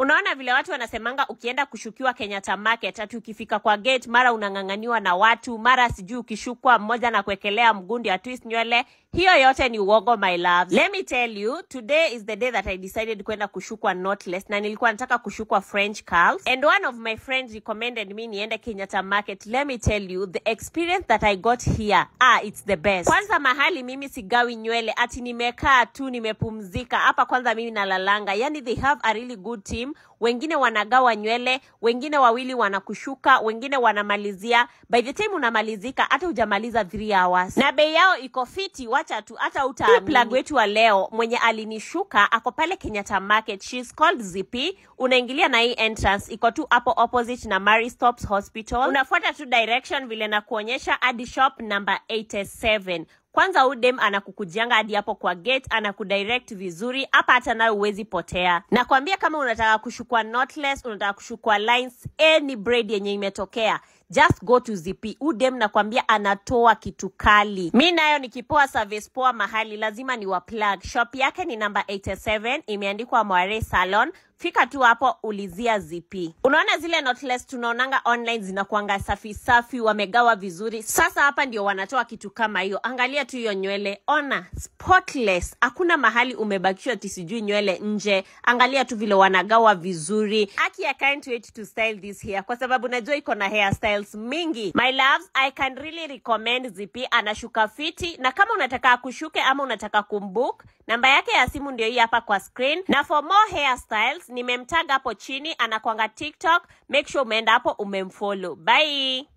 Unaona vile watu wanasemanga ukienda kushukiwa Kenyatta Market ati ukifika kwa gate mara unang'ang'aniwa na watu, mara sijui ukishukwa mmoja na kuekelea mgundi ya twist nywele. Hiyo yote ni uongo, my loves. Let me tell you, today is the day that I decided kwenda kushukwa knotless, na nilikuwa nataka kushukwa French curls. And one of my friends recommended me niende Kenyatta Market. Let me tell you, the experience that I got here, it's the best. Kwanza mahali mimi sigawi nywele, ati nimekaa tu nimepumzika. Hapa kwanza mimi nalalanga. Yani they have a really good team. Wengine wanagawa nywele, wengine wawili wanakushuka, wengine wanamalizia. By the time unamalizika, hata hujamaliza 3 hours. Na bei yao iko fiti, wacha tu hata utaamini. Plug wetu wa leo mwenye alinishuka ako pale Kenyatta Market. She's called Zippy. Unaingilia na hii entrance, iko tu hapo opposite na Mary Stopes Hospital. Unafuata tu direction vile na kuonyesha hadi shop number 87. Kwanza udem anakukujianga hadi hapo kwa gate, anakudirect vizuri. Hapa hata nawe uwezi potea. Nakwambia kama unataka kushukua knotless, unataka kushukua lines, any braid yenye imetokea, just go to Zippy. Udem nakwambia anatoa kitu kali. Mimi nayo nikipoa service poa mahali lazima ni wa plug. Shop yake ni number 87, imeandikwa Moire Salon. Fika tu hapo ulizia Zippy. Unaona zile knotless tunaonanga online zinakuanga safi safi, wamegawa vizuri. Sasa hapa ndio wanatoa kitu kama hiyo. Angalia tu hiyo nywele, ona spotless. Hakuna mahali umebakishwa tisijui nywele nje. Angalia tu vile wanagawa vizuri. I can't wait to style this hair kwa sababu najua iko na hairstyles mingi. My loves, I can really recommend Zippy. Anashuka fiti, na kama unataka kushuke ama unataka kumbook, namba yake ya simu ndio hii hapa kwa screen. Na for more hairstyles nimemtag hapo chini, anakuanga TikTok. Make sure umeenda hapo umemfollow. Bye.